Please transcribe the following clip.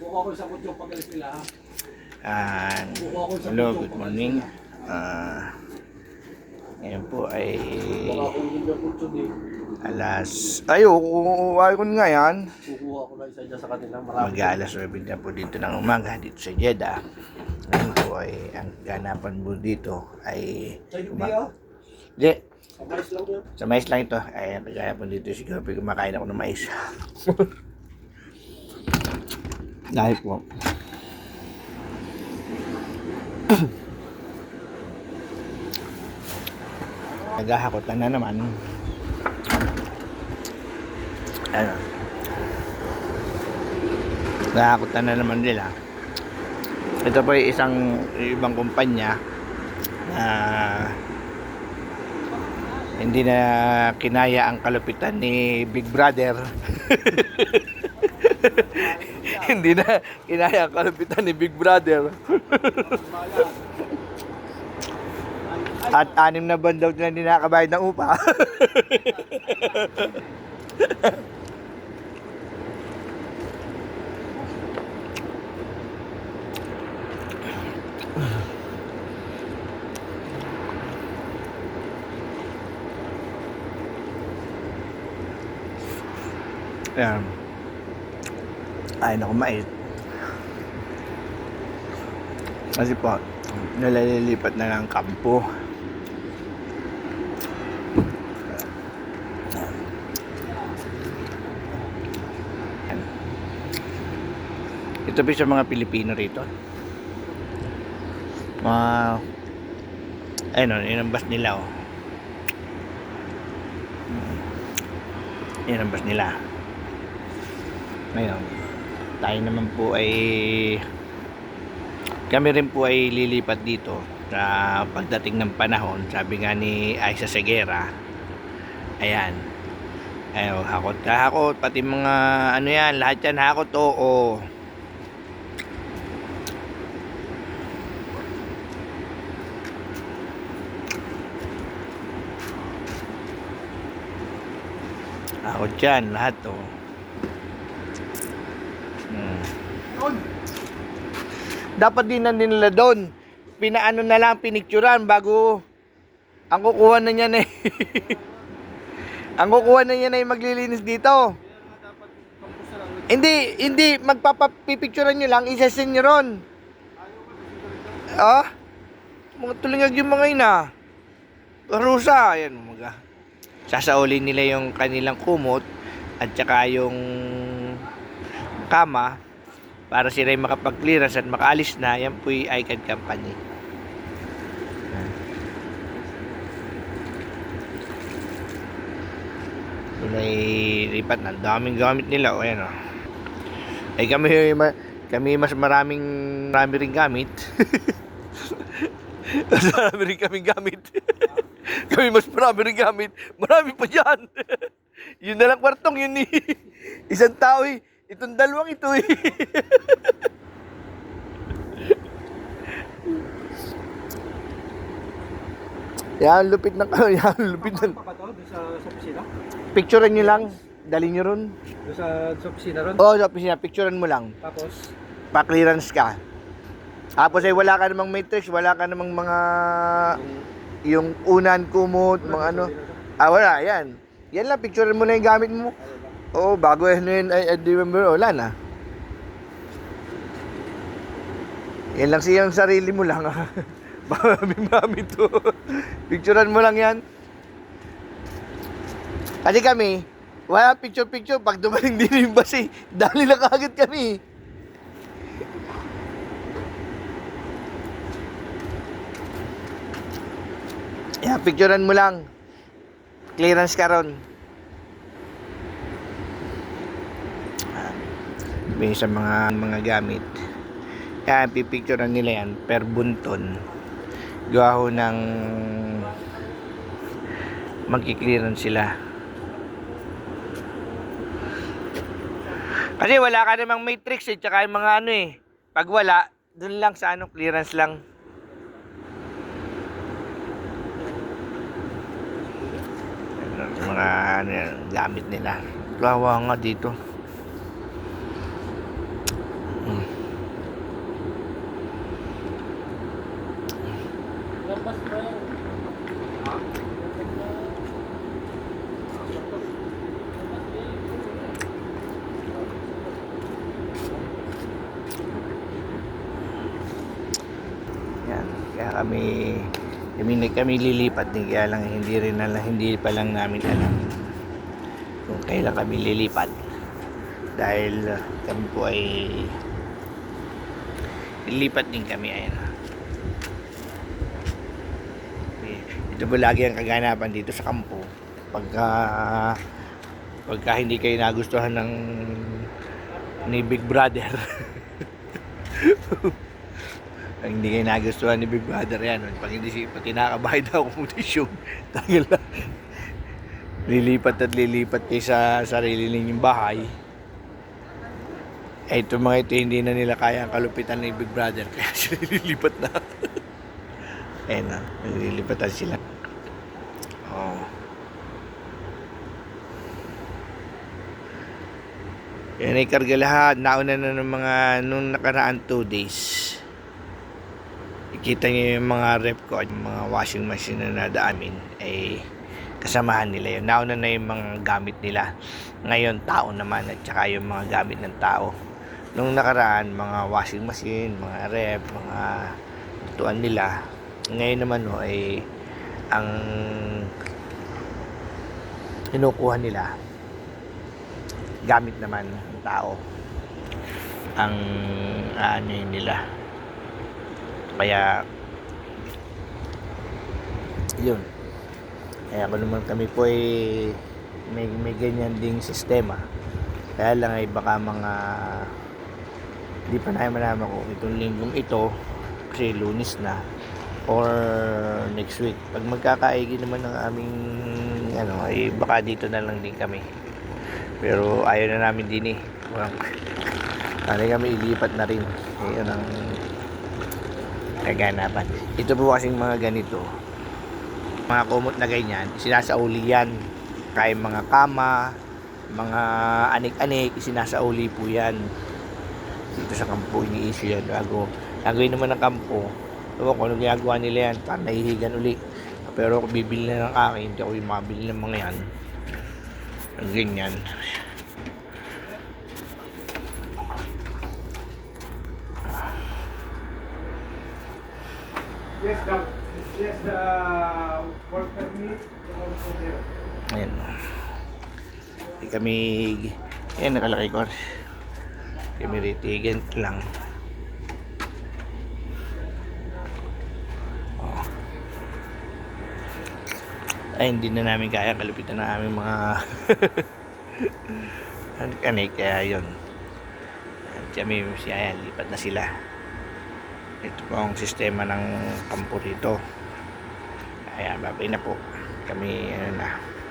Hello, good morning. Ngayon po ay ayaw ko nga yan. Mag-aalas 9 na po dito ng umaga dito sa Jeddah. Ngayon po ay ang ganapan po dito ay sa mais lang ito. Ay, kaya po dito siguro kumakain ako ng mais. Dahil po naghahakotan na naman. Ano? Naghahakotan na naman nila. Ito po ay ibang kumpanya na hindi na kinaya ang kalupitan ni Big Brother. Hindi na kinaya ang kalupitan ni Big Brother. At 6 na buwan daw na hindi nakakabayad ng upa. Ayan. Ay, naku, mais. Kasi po, nalalilipat na ng kampo. Ito po sa mga Pilipino rito. Ayun, inambas nila, oh. Inambas nila. Ngayon, tayo naman po ay kami rin po ay lilipat dito sa pagdating ng panahon. Sabi nga ni Aisa Segera, ayan, hakot, pati mga ano yan, lahat yan hakot, oo. Hakot yan, lahat, oh. Dapat din na nila doon. Pinaano na lang, pinicturan bago ang kukuha na niya na ang kukuha na niya na maglilinis dito. Hindi magpapapicturan nyo lang, isasend nyo ron. Mga tulingag yung mga ina. Karusa, ayan mga. Sasaulin nila yung kanilang kumot at saka yung kama para sila ay makapag-clearance at makaalis na. Yan po yung ICAD company. Sila ay lipat na. Daming gamit nila. O yan, o. Ay kami mas marami rin gamit. Mas marami rin kaming gamit. Kami mas marami rin gamit. Marami pa dyan. Yun na lang kwartong yun eh. Isang tao eh. Itong dalawang ito eh. Yan, lupit ng yan, lupit ng. Sa opisina? Picturean nyo lang. Dali nyo ron. Sa opisina ron? Oo, sa opisina. Picturean mo lang. Tapos? Pa-clearance ka. Tapos ay wala ka namang matrix, wala ka namang mga yung unan, kumot, mga ano. Wala, yan. Yan lang, picturean mo na yung gamit mo. Oo, bago yun, I remember, wala na. Yan lang siyang sarili mo lang. Mami to. Picturean mo lang yan. Kasi kami, wala picture. Pag dumating din yung basi, dali lang agad kami. Yeah, picturean mo lang. Clearance ka ron. May sa mga gamit. Yan, pipicturean nila yan per bunton. Gawa ho ng magki-clearance sila. Kasi wala ka namang matrix eh, tsaka yung mga ano eh. Pag wala, dun lang sa ano, clearance lang. Mga ano yan, gamit nila. Kawawa nga dito. Yan, kaya kami lilipat din, kaya lang hindi pa lang namin alam kung kailan kami lilipat dahil kami po ay lilipat din kami. Ayan, ito po lagi ang kaganapan dito sa kampo pagka hindi kayo nagustuhan ni Big Brother. Pag hindi kayo nagustuhan ni Big Brother, yan, pag kinakabahay daw kompetisyon, tagal lang. Lilipat kayo sa sarili ninyong bahay. Eh, ito mga ito, hindi na nila kaya ang kalupitan ni Big Brother, kaya sila lilipat na. Ayan na, lilipatan sila. Oh. Yan ay karga lahat. Nauna na ng mga nung nakaraan 2 days. Ikita nyo yung mga rep ko at yung mga washing machine na nadaamin ay kasamahan nila yun. Nauna na yung mga gamit nila. Ngayon tao naman at saka yung mga gamit ng tao. Nung nakaraan mga washing machine, mga rep, mga tuan nila. Ngayon naman ay ang kinukuha nila gamit naman ng tao ang aanyayin nila. Kaya yun, kaya kami po ay may ganyan ding sistema. Kaya lang ay baka mga di pa namin malaman kung itong linggong ito kasi Lunes na or next week. Pag magkakaigi naman ng aming ay baka dito na lang din kami. Pero ayaw na namin din eh. Kami ilipat na rin. Ayun ang kaganapan. Ito po kasing mga ganito. Mga kumot na ganyan, sinasauli yan. Kaya mga kama, mga anik-anik, sinasauli po yan. Dito sa kampo, ini-issue yan. Gagawin naman ng kampo. Ewan ko anong ginagawa nila yan, para nahihigan uli. Pero kung bibili na ng akin, hindi ako yung mabili ng mga yan. Ang ganyan. Yes, the work permit also there. Ayan. Hindi kami, ayan nakalaki ko. Kami ritigan lang. Oh. Ay, hindi na namin kaya kalupitan ng aming mga kanik, kaya yun. Kami siya, lipat na sila. Ito po ang sistema ng kampo rito. Kaya babay na po kami na